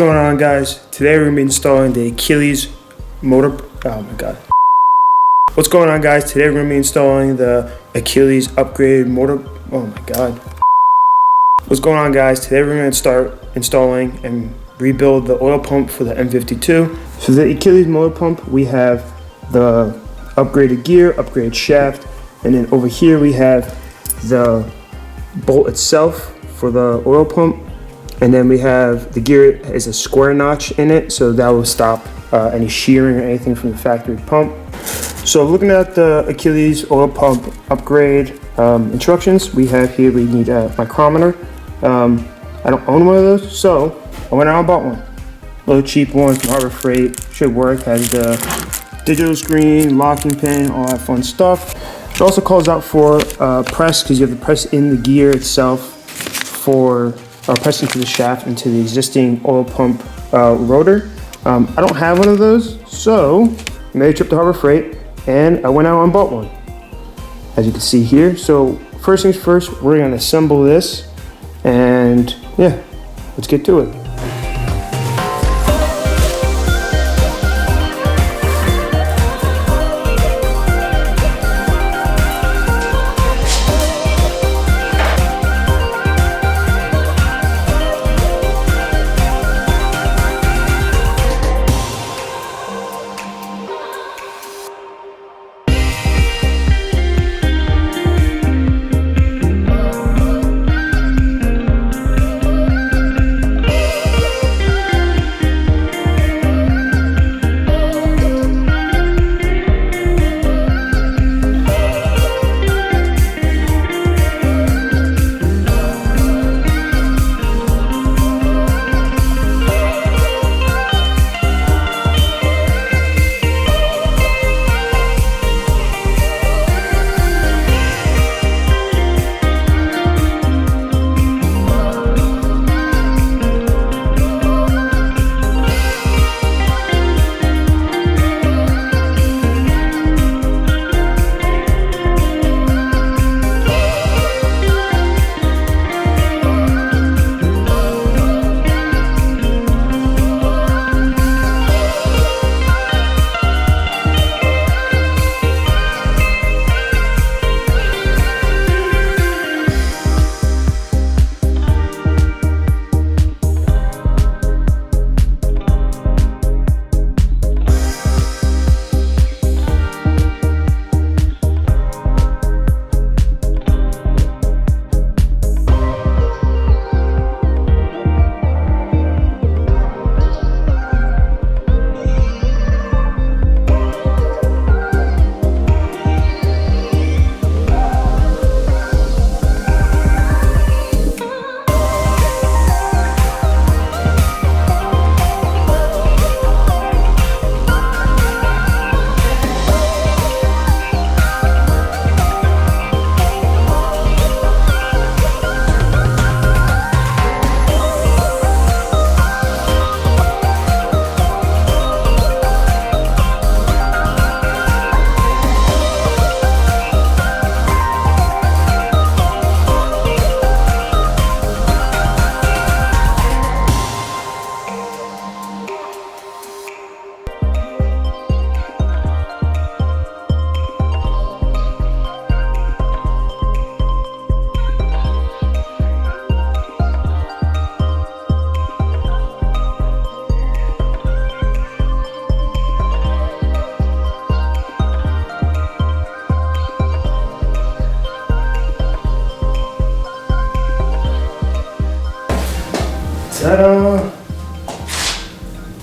going on, guys? Today we're going to be installing the Achilles motor. Oh my god. What's going on, guys? Today we're going to be installing the Achilles upgraded motor. Oh my god. What's going on, guys? Today we're going to start installing and rebuild the oil pump for the M52. So the Achilles motor pump, we have the upgraded gear, upgraded shaft, and then over here we have the bolt itself for the oil pump. And then we have the gear is a square notch in it, so that will stop any shearing or anything from the factory pump. So looking at the Achilles oil pump upgrade instructions, we have here, we need a micrometer. I don't own one of those, so I went out and bought one. Little cheap one from Harbor Freight, should work, has the digital screen, locking pin, all that fun stuff. It also calls out for press, because you have to press in the gear itself for press into the shaft into the existing oil pump rotor. I don't have one of those, so I made a trip to Harbor Freight and I went out and bought one, as you can see here. So first things first, we're gonna assemble this, and yeah, let's get to it.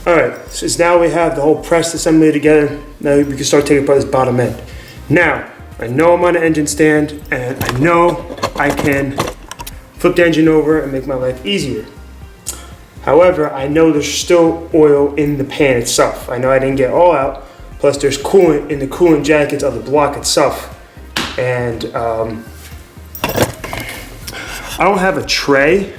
Alright, so now we have the whole press assembly together. Now we can start taking apart this bottom end. Now, I know I'm on an engine stand, and I know I can flip the engine over and make my life easier. However, I know there's still oil in the pan itself. I know I didn't get it all out, plus there's coolant in the coolant jackets of the block itself. And I don't have a tray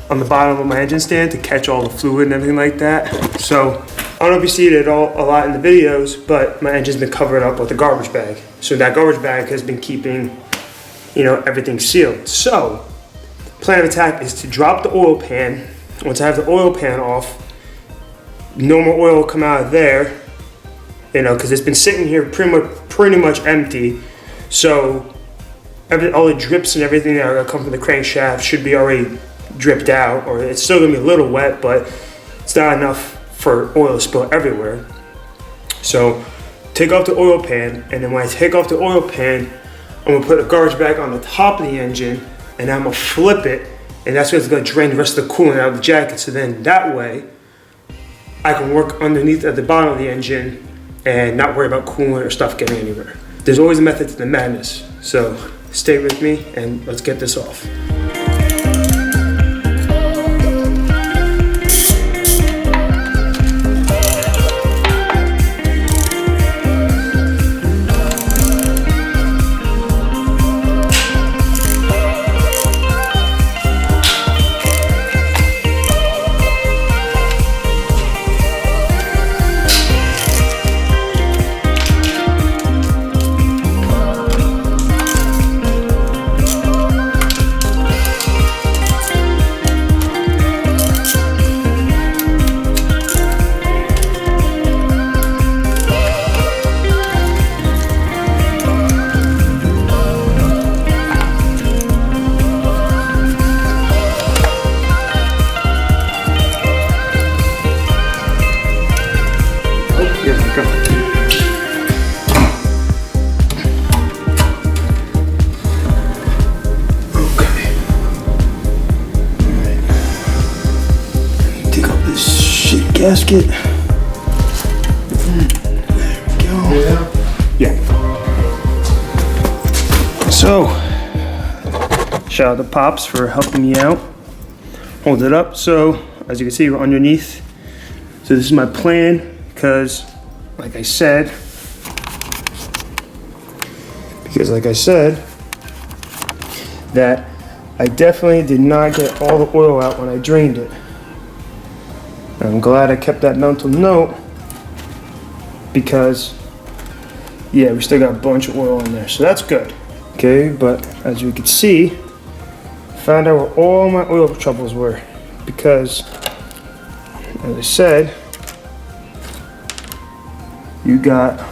on the bottom of my engine stand to catch all the fluid and everything like that. So I don't know if you see it a lot in the videos, but my engine's been covered up with a garbage bag. So that garbage bag has been keeping, everything sealed. So plan of attack is to drop the oil pan once I have the oil pan off, no more oil will come out of there, you know, because it's been sitting here pretty much empty. So all the drips and everything that are gonna come from the crankshaft should be already dripped out, or it's still gonna be a little wet, but it's not enough for oil to spill everywhere. So take off the oil pan, and then when I take off the oil pan, I'm gonna put a garbage bag on the top of the engine, and I'm gonna flip it, and that's what's gonna drain the rest of the coolant out of the jacket. So then that way, I can work underneath at the bottom of the engine and not worry about coolant or stuff getting anywhere. There's always a method to the madness. So stay with me and let's get this off. Gasket. There we go. Yeah. So, shout out to Pops for helping me out. Hold it up. So, as you can see, we're underneath. So this is my plan, because like I said, that I definitely did not get all the oil out when I drained it. I'm glad I kept that mental note, because yeah, we still got a bunch of oil in there, so that's good. Okay, but as you can see, found out where all my oil troubles were, because as I said, you got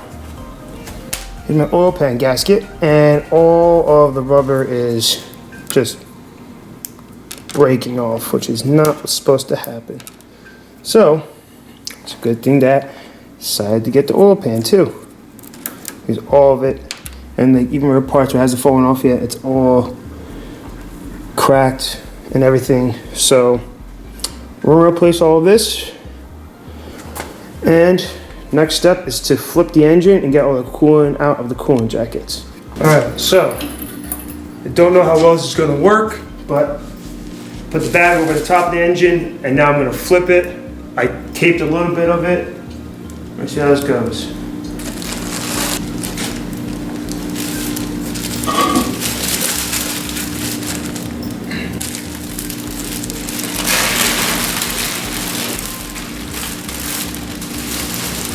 in my oil pan gasket, and all of the rubber is just breaking off, which is not what's supposed to happen. So, it's a good thing that I decided to get the oil pan too. Because all of it, and like even where the parts where it hasn't fallen off yet, it's all cracked and everything. So, we're gonna replace all of this. And next step is to flip the engine and get all the coolant out of the coolant jackets. Alright, so, I don't know how well this is gonna work, but put the bag over the top of the engine, and now I'm gonna flip it. I taped a little bit of it. Let's see how this goes.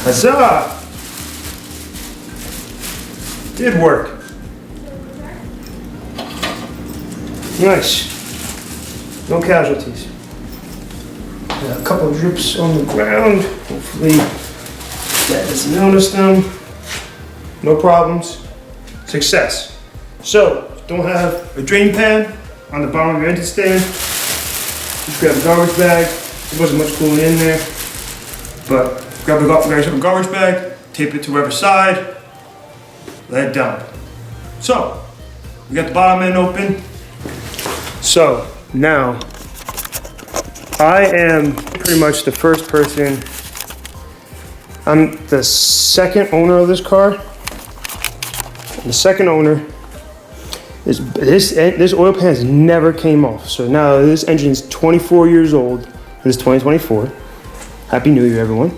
Huzzah! Did work. Nice. No casualties. A couple of drips on the ground. Hopefully that doesn't notice them. No problems. Success. So, don't have a drain pan on the bottom of your engine stand. Just grab a garbage bag. There wasn't much coolant in there, but grab a garbage bag, tape it to whatever side, let it down. So, we got the bottom end open. So, now, I am pretty much the first person. I'm the second owner of this car. The second owner, this oil pan has never came off. So now this engine is 24 years old. This is 2024. Happy New Year, everyone.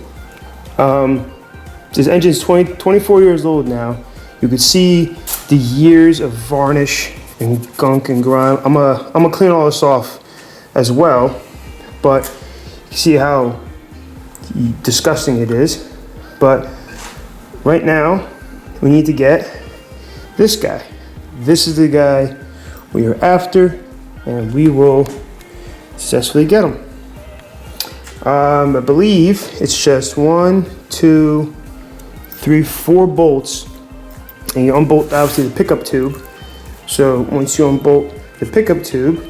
This engine is 24 years old now. You could see the years of varnish and gunk and grime. I'm gonna clean all this off as well. But you see how disgusting it is. But right now, we need to get this guy. This is the guy we are after, and we will successfully get him. I believe it's just 1, 2, 3, 4 bolts, and you unbolt obviously the pickup tube. So once you unbolt the pickup tube,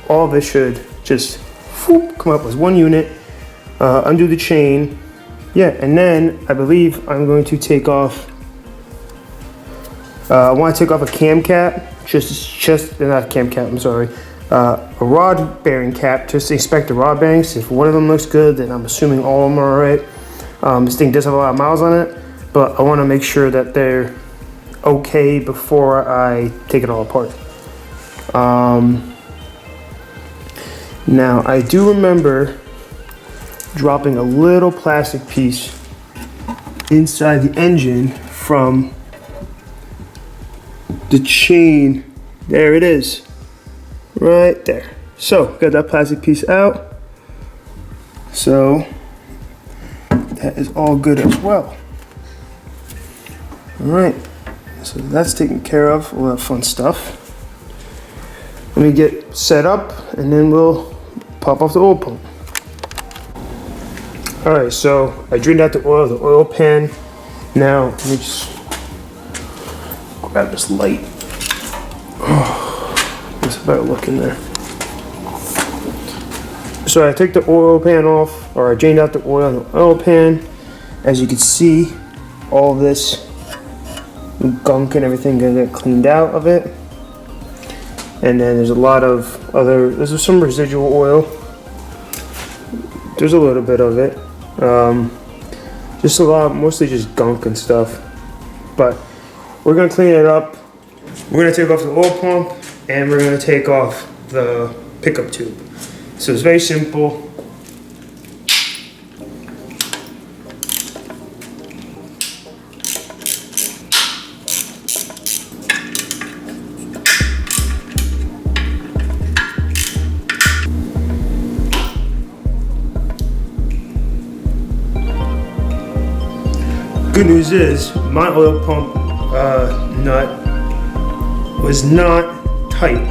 all of it should just whoop, come up as one unit. Undo the chain, yeah, and then I believe I'm going to take off. I want to take off a cam cap, just not a cam cap. I'm sorry. A rod bearing cap, just to inspect the rod bearings. If one of them looks good, then I'm assuming all of them are alright. This thing does have a lot of miles on it, but I want to make sure that they're okay before I take it all apart. Now I do remember dropping a little plastic piece inside the engine from the chain. There it is, right there. So got that plastic piece out, so that is all good as well. All right, so that's taken care of, all that fun stuff. Let me get set up and then we'll pop off the oil pump. All right, so I drained out the oil pan. Now let me just grab this light. Oh, there's a better look in there. So I took the oil pan off, or I drained out the oil in the oil pan. As you can see, all of this gunk and everything gonna get cleaned out of it. And then there's a lot of there's some residual oil. There's a little bit of it. Just a lot, mostly just gunk and stuff. But we're gonna clean it up. We're gonna take off the oil pump and we're gonna take off the pickup tube. So it's very simple. Good news is my oil pump nut was not tight,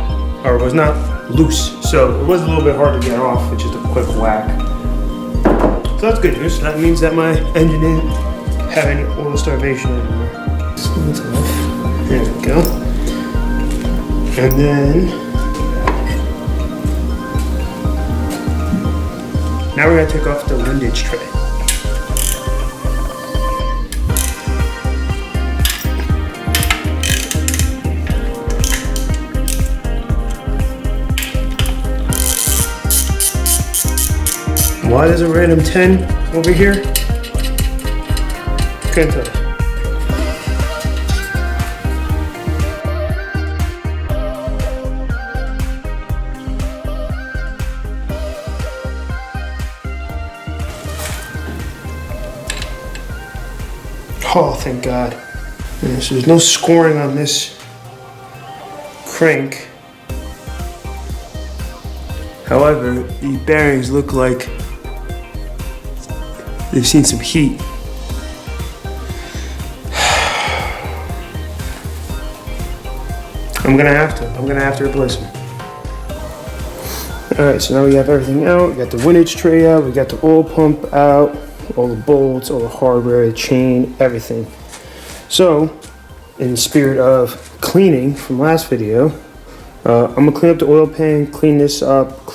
or was not loose, so it was a little bit hard to get off with just a quick whack. So that's good news. That means that my engine didn't have any oil starvation anymore. So that's off. There we go. And then now we're gonna take off the windage tray. Why there's a random 10 over here? Couldn't tell. Oh, thank God. Yeah, so there's no scoring on this crank. However, the bearings look like they've seen some heat. I'm gonna have to replace them. All right, so now we have everything out. We got the windage tray out, we got the oil pump out, all the bolts, all the hardware, the chain, everything. So, in the spirit of cleaning from last video, I'm gonna clean up the oil pan, clean this up.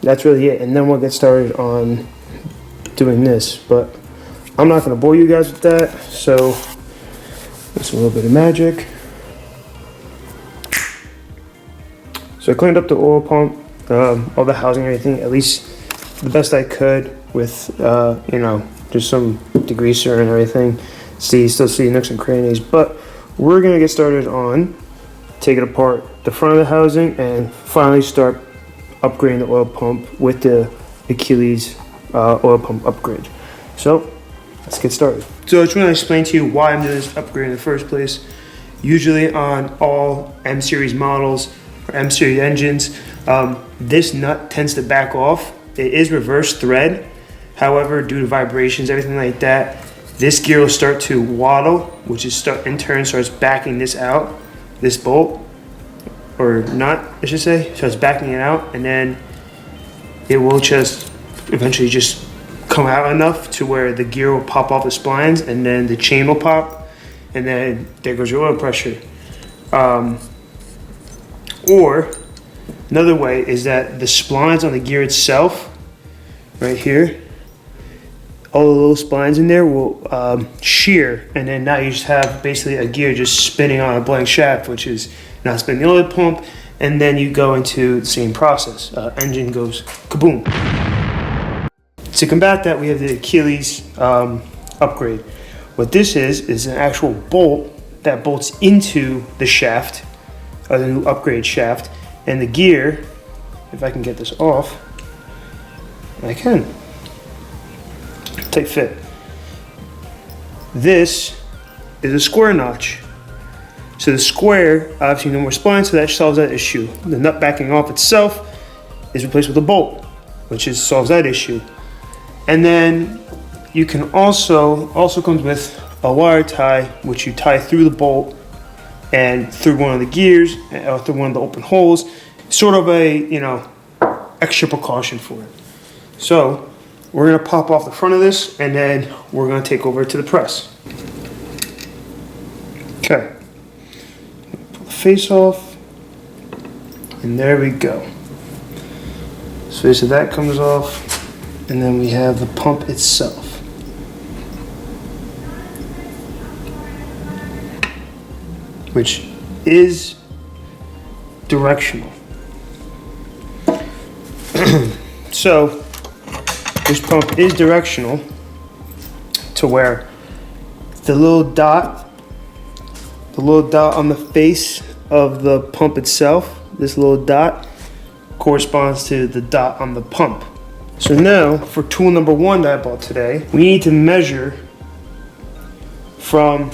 That's really it, and then we'll get started on doing this. But I'm not gonna bore you guys with that, so that's a little bit of magic. So I cleaned up the oil pump, all the housing and everything, at least the best I could with, just some degreaser and everything. Still see nooks and crannies, but we're gonna get started on taking apart the front of the housing and finally start upgrading the oil pump with the Achilles oil pump upgrade. So let's get started. So I just want to explain to you why I'm doing this upgrade in the first place. Usually on all M series models or M series engines, this nut tends to back off. It is reverse thread. However, due to vibrations, everything like that, this gear will start to waddle, which is in turn starts backing this out, this bolt, or not, I should say. So it's backing it out, and then it will just eventually just come out enough to where the gear will pop off the splines, and then the chain will pop, and then there goes your oil pressure. Or another way is that the splines on the gear itself, right here, all the little splines in there will shear, and then now you just have basically a gear just spinning on a blank shaft, which is not spinning the oil pump, and then you go into the same process. Engine goes kaboom. To combat that, we have the Achilles upgrade. What this is an actual bolt that bolts into the shaft, or the new upgrade shaft, and the gear, if I can get this off, I can. Tight fit. This is a square notch. So the square, obviously no more spline, so that solves that issue. The nut backing off itself is replaced with a bolt, which solves that issue. And then you can also comes with a wire tie, which you tie through the bolt and through one of the gears, or through one of the open holes, sort of a, extra precaution for it. So we're gonna pop off the front of this, and then we're gonna take over to the press. Okay, pull the face off, and there we go. So face of that comes off, and then we have the pump itself. Which is directional. So this pump is directional to where the little dot on the face of the pump itself, this little dot corresponds to the dot on the pump. So now for tool number 1 that I bought today, we need to measure from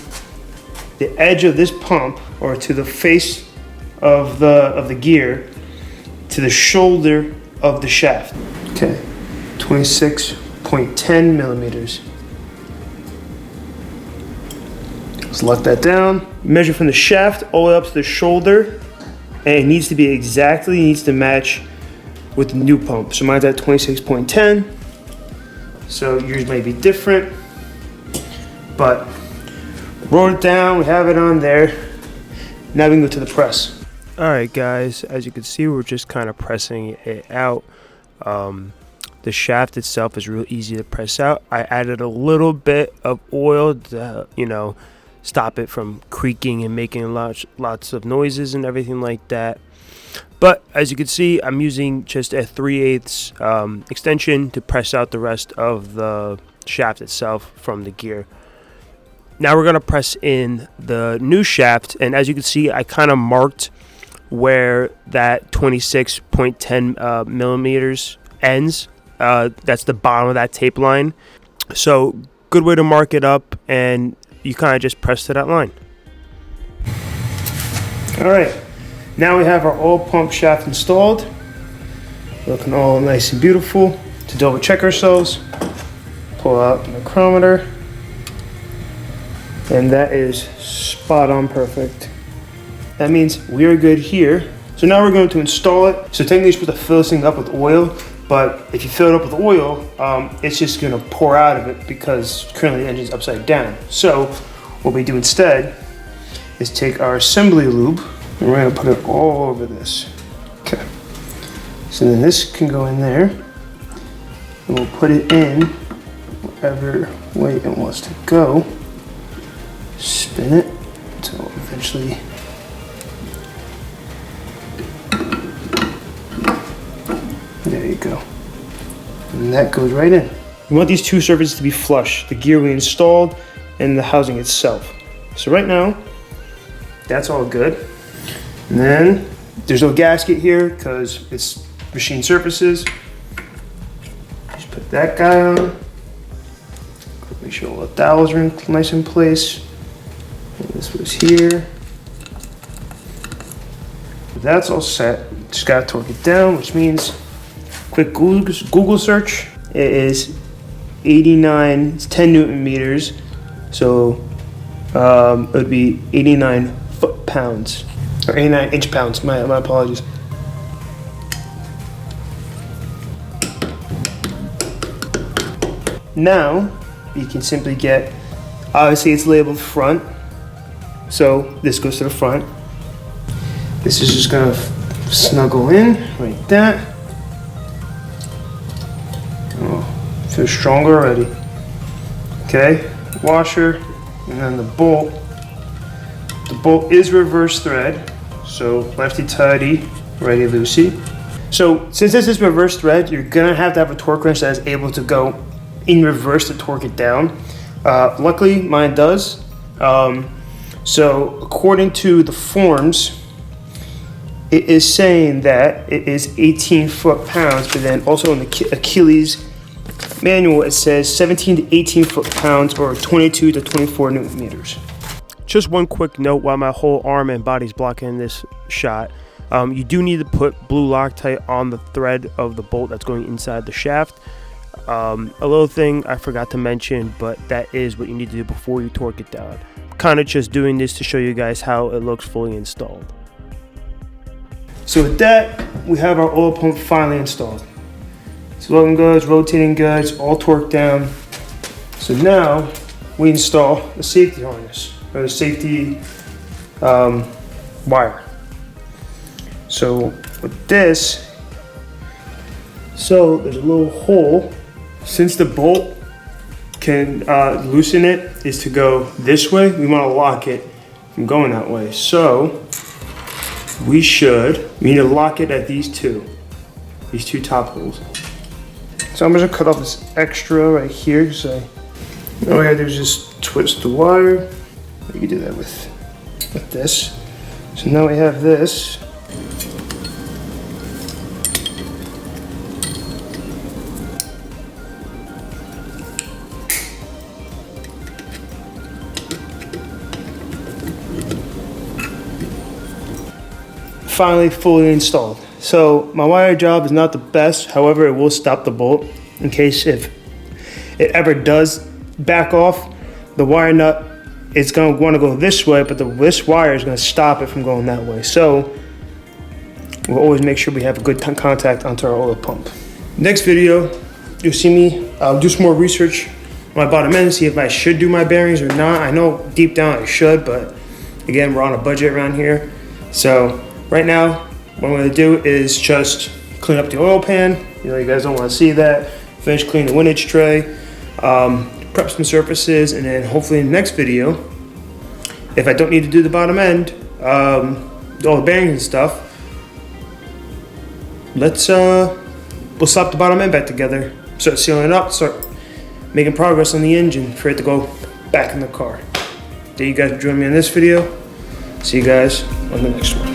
the edge of this pump, or to the face of the gear, to the shoulder of the shaft. Okay, 26.10 millimeters. Let's lock that down. Measure from the shaft all the way up to the shoulder, and it needs to be exactly, needs to match with the new pump. So mine's at 26.10. So yours may be different, but wrote it down, we have it on there. Now we can go to the press. Alright guys, as you can see, we're just kind of pressing it out. The shaft itself is real easy to press out. I added a little bit of oil to, stop it from creaking and making lots of noises and everything like that. But as you can see, I'm using just a 3/8 extension to press out the rest of the shaft itself from the gear. Now we're going to press in the new shaft, and as you can see, I kind of marked where that 26.10 millimeters ends. That's the bottom of that tape line. So good way to mark it up, and you kind of just press to that line. Alright, now we have our oil pump shaft installed. Looking all nice and beautiful. To double check ourselves, pull out the micrometer. And that is spot on perfect. That means we are good here. So now we're going to install it. So technically you're supposed to fill this thing up with oil, but if you fill it up with oil, it's just gonna pour out of it because currently the engine's upside down. So what we do instead is take our assembly lube and we're gonna put it all over this. Okay. So then this can go in there, and we'll put it in whatever way it wants to go. Spin it until eventually there you go. And that goes right in. We want these two surfaces to be flush, the gear we installed and the housing itself. So right now, that's all good. And then there's no gasket here because it's machine surfaces. Just put that guy on. Make sure all the dowels are nice in place. And this was here. That's all set. Just gotta torque it down, which means quick Google search. It is 89, it's 10 Newton meters. So it would be 89 foot-pounds, or 89 inch-pounds, my apologies. now you can simply get, obviously it's labeled front, so this goes to the front. This is just gonna snuggle in like that. Oh, feels stronger already. Okay, washer, and then the bolt. The bolt is reverse thread, so lefty tighty, righty loosey. So since this is reverse thread, you're gonna have to have a torque wrench that is able to go in reverse to torque it down. Luckily, mine does. So according to the forms, it is saying that it is 18 foot-pounds, but then also in the Achilles manual, it says 17 to 18 foot-pounds or 22 to 24 newton meters. Just one quick note while my whole arm and body's blocking this shot. You do need to put blue Loctite on the thread of the bolt that's going inside the shaft. A little thing I forgot to mention, but that is what you need to do before you torque it down. Kind of just doing this to show you guys how it looks fully installed. So with that, we have our oil pump finally installed. It's looking good, it's rotating good, it's all torqued down. So now we install the safety harness, or the safety wire. So with this, so there's a little hole. Since the bolt can loosen it is to go this way, we want to lock it from going that way. So we need to lock it at these two top holes. So I'm gonna cut off this extra right here. So all I gotta do is just twist the wire. You can do that with this. So now we have this. Finally fully installed. So my wire job is not the best, however it will stop the bolt in case if it ever does back off. The wire nut is going to want to go this way, but this wire is going to stop it from going that way. So we'll always make sure we have a good contact onto our oil pump. Next video, you'll see me do some more research on my bottom end, see if I should do my bearings or not. I know deep down I should, but again, we're on a budget around here. So right now, what I'm gonna do is just clean up the oil pan. You know, you guys don't wanna see that. Finish cleaning the windage tray, prep some surfaces, and then hopefully in the next video, if I don't need to do the bottom end, all the bearings and stuff, we'll slap the bottom end back together, start sealing it up, start making progress on the engine for it to go back in the car. Thank you guys for joining me in this video. See you guys on the next one.